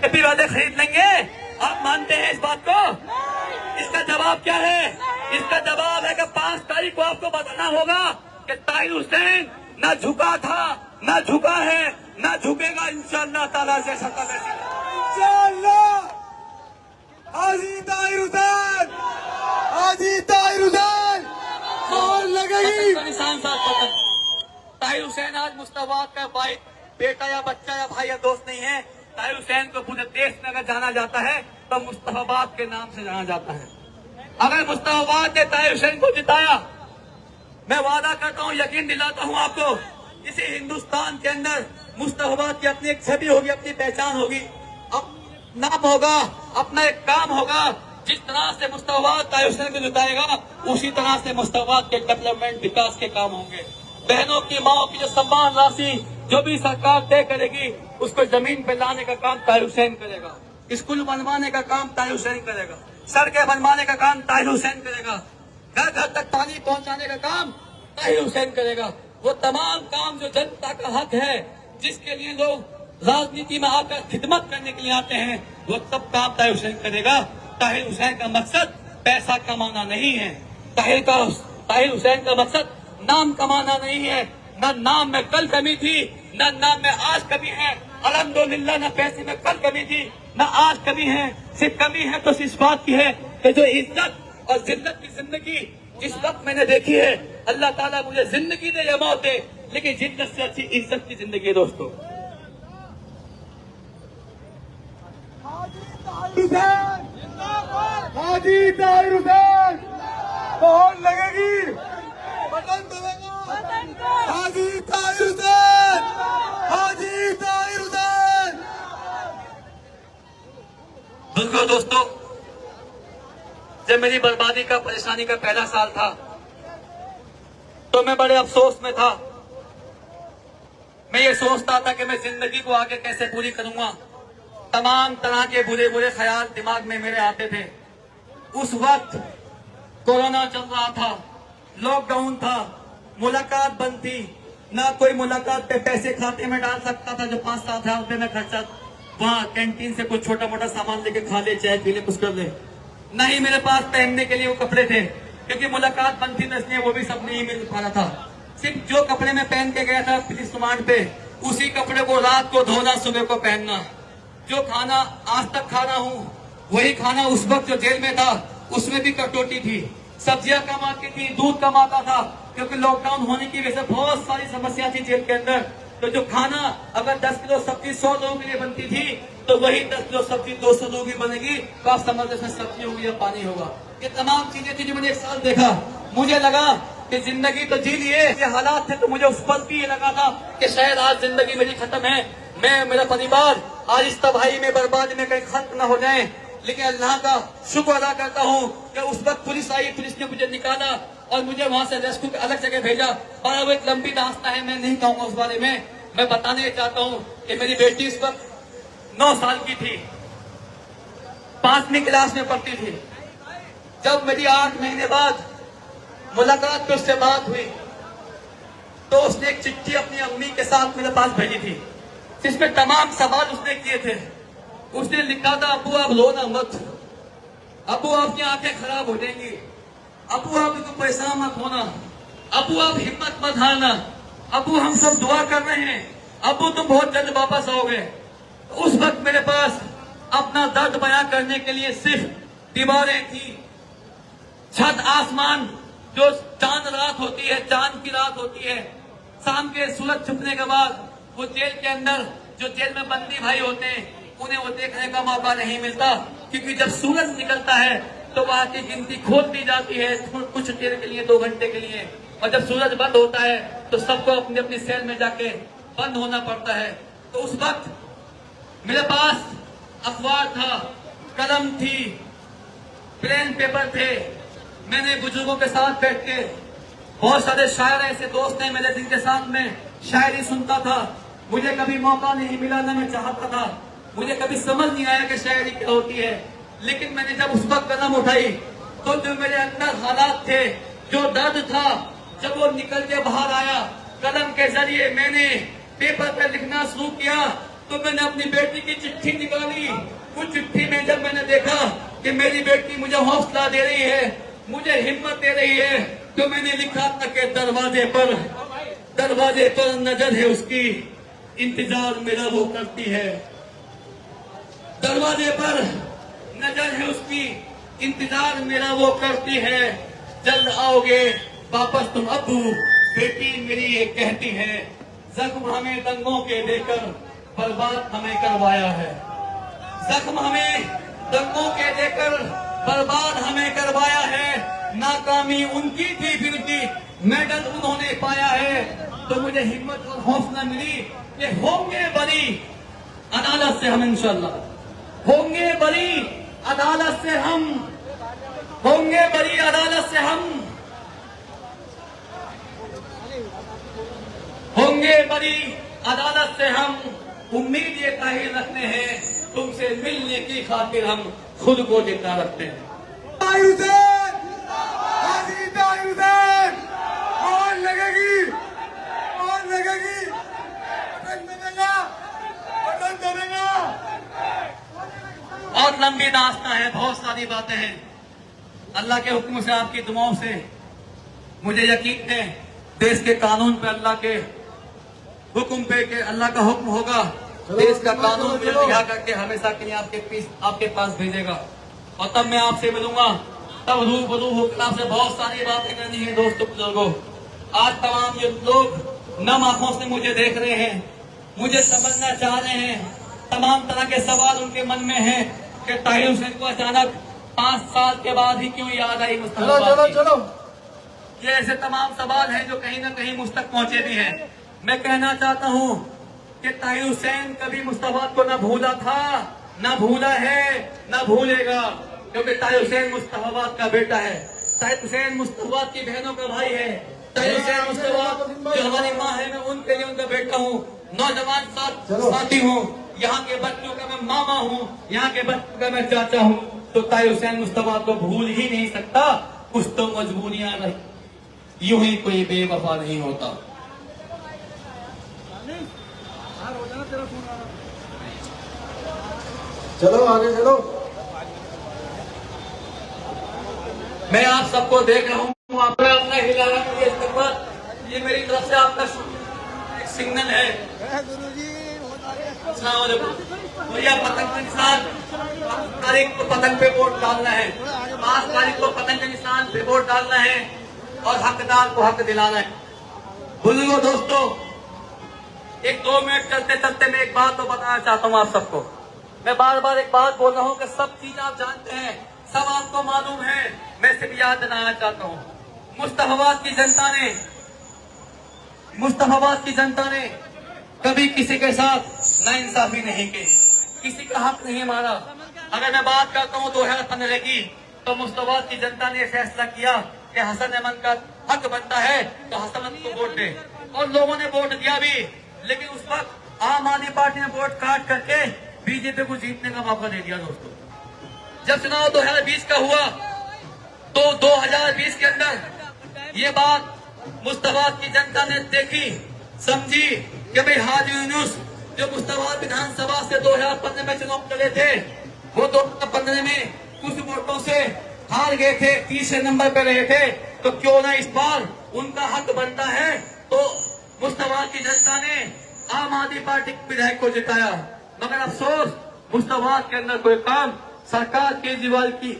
Happy वाले खरीद लेंगे? आप मानते हैं इस बात को? इसका जवाब क्या है? इसका जवाब है कि 5 तारीख को आपको बताना होगा कि ताहिर हुसैन ना झुका था, ना झुका है, ना झुकेगा इंशाअल्लाह ताला से सकल इंशाअल्लाह। हाजी ताहिर हुसैन, हाजी ताहिर हुसैन कौन लगेगी? निशान साहब पतन। ताहिर हुसैन आज मुस्तफाबाद का भाई, बेटा या बच्चा या भाई या दोस्त नहीं है। ताहिर हुसैन को पूरे देश में अगर जाना जाता है तो मुस्तफाबाद के नाम से जाना जाता है। अगर मुस्तफाबाद ने ताहिर हुसैन को जिताया, मैं वादा करता हूँ, यकीन दिलाता हूँ आपको, इसी हिंदुस्तान के अंदर मुस्तफाबाद की अपनी एक छवि होगी, अपनी पहचान होगी, नाम होगा, अपना एक काम होगा। जिस तरह से मुस्तफाबाद ताहिर हुसैन को जिताएगा, उसी तरह से मुस्तफाबाद के डेवलपमेंट विकास के काम होंगे। बहनों की, माओ की जो सम्मान राशि जो भी सरकार तय करेगी, उसको जमीन पे लाने का काम ताहिर हुसैन करेगा। स्कूल बनवाने का काम ताहिर हुसैन करेगा। सड़कें बनवाने का काम ताहिर हुसैन करेगा। घर घर तक पानी पहुंचाने का काम ताहिर हुसैन करेगा। वो तमाम काम जो जनता का हक है, जिसके लिए लोग राजनीति में आकर खिदमत करने के लिए आते हैं, वो सब काम ताहिर हुसैन करेगा। ताहिर हुसैन का मकसद पैसा कमाना नहीं है। ताहिर हुसैन का मकसद नाम कमाना नहीं है। न नाम में कल कमी थी, न नाम में आज कमी है। अल्हम्दुलिल्लाह, न पैसे में कल कमी थी, न आज कमी है। सिर्फ कमी है तो इस बात की है कि जो इज्जत और जिल्लत की जिंदगी जिस वक्त मैंने देखी है, अल्लाह ताला मुझे जिंदगी दे या मौत दे, लेकिन जिद्दत से अच्छी इज्जत की जिंदगी है दोस्तों। हाजी ताहिर हुसैन कौन लगेगी? बटन दबेगा। हाजी ताहिर हुसैन, हाजी ताहिर हुसैन। बिल्कुल दोस्तों, जब मेरी बर्बादी का, परेशानी का पहला साल था, तो मैं बड़े अफसोस में था। मैं ये सोचता था कि मैं जिंदगी को आगे कैसे पूरी करूंगा। तमाम तरह के बुरे बुरे ख्याल दिमाग में मेरे आते थे। उस वक्त कोरोना चल रहा था, लॉकडाउन था, मुलाकात बंद थी। ना कोई मुलाकात पे पैसे खाते में डाल सकता था, जो 5-7 हजार रुपए में खर्चा वहाँ कैंटीन से कुछ छोटा मोटा सामान लेके खा ले, चाय पी ले, कुछ कर ले। नहीं मेरे पास पहनने के लिए वो कपड़े थे, क्योंकि मुलाकात बंद थी, इसलिए वो भी सब नहीं मिल पा रहा था। सिर्फ जो कपड़े में पहन के गया था पुलिस रिमांड पे, उसी कपड़े को रात को धोना, सुबह को पहनना। जो खाना आज तक खा रहा हूँ, वही खाना उस वक्त जो जेल में था, उसमें भी कटौती थी। सब्जियां कम आती थी, दूध कम आता था, क्योंकि लॉकडाउन होने की वजह से बहुत सारी समस्या थी जेल के अंदर। तो जो खाना अगर 10 किलो सब्जी 100 लोगों के लिए बनती थी, तो वही 10 किलो सब्जी 200 लोगों की बनेगी। तो आप समझ इसमें सब्जी होगी या पानी होगा। ये तमाम चीजें थी जो मैंने 1 साल देखा। मुझे लगा कि जिंदगी तो जी लिए, ये हालात थे, तो मुझे उस पल भी ये लगा था कि शायद आज जिंदगी मेरी खत्म है, मैं, मेरा परिवार आज इस तबाही में, बर्बादी में कहीं खत्म न हो जाए। लेकिन अल्लाह का शुक्र अदा करता हूँ कि उस वक्त पुलिस आई, पुलिस ने मुझे निकाला और मुझे वहां से रेस्क्यू के अलग जगह भेजा। और वो एक लंबी रास्ता है, मैं नहीं कहूंगा उस बारे में। मैं बताने चाहता हूँ कि मेरी बेटी इस वक्त 9 साल की थी, 5वीं क्लास में पढ़ती थी। जब मेरी 8 महीने बाद मुलाकात पे उससे बात हुई, तो उसने एक चिट्ठी अपनी अम्मी के साथ मेरे पास भेजी थी, जिसमें तमाम सवाल उसने किए थे। उसने लिखा था, अबू आप रोना मत, अबू आपकी आंखें खराब हो जाएंगी, अबू आप तो परेशान मत होना, अबू आप हिम्मत मत हारना, अबू हम सब दुआ कर रहे हैं, अबू तुम बहुत जल्द वापस आओगे। उस वक्त मेरे पास अपना दर्द बयां करने के लिए सिर्फ दीवारें थी, छत, आसमान, जो चांद रात होती है, चांद की रात होती है, शाम के सूरज छुपने के बाद वो जेल के अंदर जो जेल में बंदी भाई होते हैं, उन्हें वो देखने का मौका नहीं मिलता, क्योंकि जब सूरज निकलता है तो वहां की गिनती खोल दी जाती है कुछ देर के लिए, 2 घंटे के लिए। और जब सूरज बंद होता है तो सबको अपनी अपनी सेल में जाके बंद होना पड़ता है। तो उस वक्त मेरे पास अखबार था, कलम थी, पेन पेपर थे। मैंने बुजुर्गों के साथ बैठ के, बहुत सारे शायर ऐसे दोस्त हैं मेरे, जिनके साथ में शायरी सुनता था। मुझे कभी मौका नहीं मिला, ना मैं चाहता था, मुझे कभी समझ नहीं आया कि शायरी क्या होती है। लेकिन मैंने जब उस वक्त कदम उठाई, तो जो मेरे अंदर हालात थे, जो दर्द था, जब वो निकल के बाहर आया, कलम के जरिए मैंने पेपर पर लिखना शुरू किया। तो मैंने अपनी बेटी की चिट्ठी निकाली कुछ चिट्ठी में जब मैंने देखा कि मेरी बेटी मुझे हौसला दे रही है, मुझे हिम्मत दे रही है, तो मैंने लिखा था कि दरवाजे पर नजर है उसकी, इंतजार मेरा वो करती है। दरवाजे पर नजर है उसकी, इंतजार मेरा वो करती है। जल्द आओगे वापस तुम अब्बू, बेटी मेरी ये कहती है। जख्म हमें दंगों के देकर बर्बाद हमें करवाया है। जख्म हमें दंगों के देकर बर्बाद हमें करवाया है। नाकामी उनकी थी फिर भी मेडल उन्होंने पाया है। तो मुझे हिम्मत और हौसला मिली कि होंगे बरी अदालत से हम, इंशाल्लाह होंगे बरी अदालत से हम, होंगे बरी अदालत से हम, होंगे बरी अदालत से हम। उम्मीद ये ताहिर रखते हैं, तुमसे मिलने की खातिर हम खुद को जिंदा रखते हैं। कौन लगेगी, कौन लगेगी, बटन दबेगा, बटन दबेगा। और लंबी दास्तां है, बहुत सारी बातें हैं। अल्लाह के हुक्म से, आपकी दुआओं से मुझे यकीन है देश के कानून पे, अल्लाह के हुक्म पे, के अल्लाह का हुक्म होगा, देश का कानून मुझे रिहा करके हमेशा के लिए आपके पास भेजेगा। और तब मैं आपसे मिलूंगा, तब रूबरू होकर आपसे बहुत सारी बातें करनी है। दोस्तों बुजुर्गों, आज तमाम ये लोग नम आंखों से मुझे देख रहे हैं, मुझे समझना चाह रहे हैं। तमाम तरह के सवाल उनके मन में हैं कि ताहिर हुसैन को अचानक 5 साल के बाद ही क्यों याद आई मुस्तफा। चलो ये ऐसे तमाम सवाल हैं जो कहीं ना कहीं मुझ तक पहुंचे भी हैं। मैं कहना चाहता हूं कि ताहिर हुसैन कभी मुस्तफा को न भूला था, न भूला है, न भूलेगा, क्योंकि ताहिर हुसैन मुस्तफा का बेटा है। ताहिर हुसैन मुस्तफा की बहनों का भाई है। ताहिर हुसैन मुस्तफा जो हमारी माँ है, मैं उनके लिए उनका बेटा हूँ, नौजवान साथी हूँ, यहाँ के बच्चों का मैं मामा हूँ, यहाँ के बच्चों का मैं चाचा हूँ। तो ताहिर हुसैन मुस्तफा को भूल ही नहीं सकता। कुछ तो मजबूरियां नहीं, यूं ही कोई बेवफा नहीं होता। चलो आगे चलो। मैं आप सबको देख रहा हूँ, आपने अपना हिला रहा है, ये मेरी तरफ से आपका एक सिग्नल है। अस्सलाम वालेकुम। भैया पतंग के निशान 5 तारीख को पतंग पे वोट डालना है, 5 तारीख को पतंग के निशान पे वोट डालना है और हकदार को हक दिलाना है। बुजुर्गों, दोस्तों, 1-2 मिनट चलते चलते मैं एक बात तो बताना चाहता हूँ आप सबको। मैं बार बार एक बात बोल रहा हूँ कि सब चीज आप जानते हैं, सब आपको मालूम है। मैं सिर्फ याद दिलाना चाहता हूँ, मुस्तफाबाद की जनता ने कभी किसी के साथ नाइंसाफी नहीं की, किसी का हक नहीं मारा। अगर मैं बात करता हूँ 2015 की, तो मुस्तफाबाद की जनता ने फैसला किया कि हसन अहमद का हक बनता है तो हसन अहमद को वोट दे, और लोगों ने वोट दिया भी। लेकिन उस वक्त आम आदमी पार्टी ने वोट काट करके बीजेपी को जीतने का मौका दे दिया। दोस्तों, जब चुनाव 2020 का हुआ तो 2020 के अंदर ये बात मुस्तफाबाद की जनता ने देखी, समझी कि भाई हाजी यूनुस जो मुस्तफाबाद विधानसभा से 2015 में चुनाव लड़े थे, वो 2015 में कुछ वोटों से हार गए थे, 30 नंबर पे रहे थे। तो क्यों ना इस बार उनका हक बनता है। तो मुस्तफाबाद की जनता ने आम आदमी पार्टी के विधायक को जिताया। मगर अफसोस, मुस्तफाबाद के अंदर कोई काम सरकार केजरीवाल की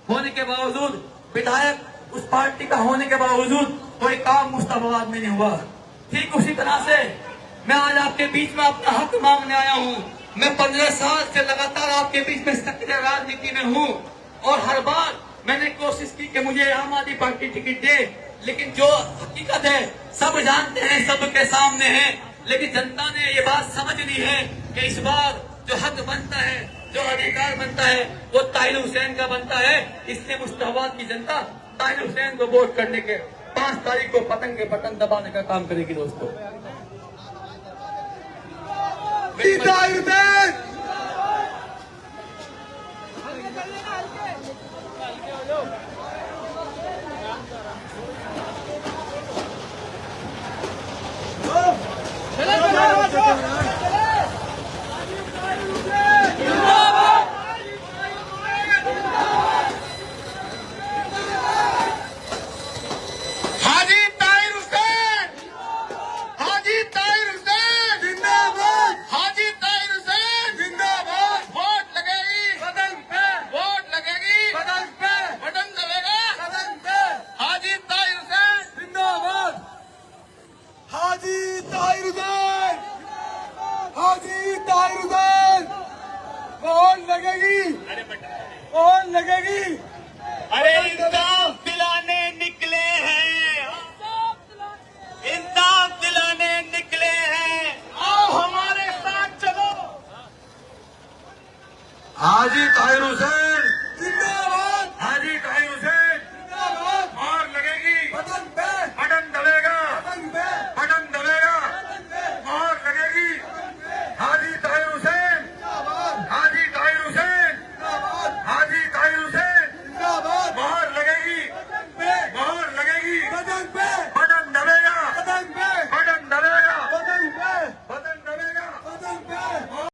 होने के बावजूद, विधायक उस पार्टी का होने के बावजूद कोई काम मुस्तफाबाद में नहीं हुआ। ठीक उसी तरह से मैं आज आपके बीच में अपना हक मांगने आया हूँ। मैं 15 साल से लगातार आपके बीच में सक्रिय राजनीति में हूँ, और हर बार मैंने कोशिश की कि मुझे आम आदमी पार्टी टिकट दे। लेकिन जो हकीकत है सब जानते हैं, सबके सामने है। लेकिन जनता ने ये बात समझ ली है कि इस बार जो हक बनता है, जो अधिकार बनता है, वो ताहिर हुसैन का बनता है। इसलिए मुस्तफाबाद की जनता ताहिर हुसैन को वोट करने के 5 तारीख को पतंग के बटन दबाने का काम करेगी। दोस्तों, ताहिर हुसैन, जिंदाबाद और लगेगी, और लगेगी। अरे इंसाफ दिलाने निकले हैं, इंसाफ दिलाने निकले हैं, आओ हमारे साथ चलो। हाजी ताहिर हुसैन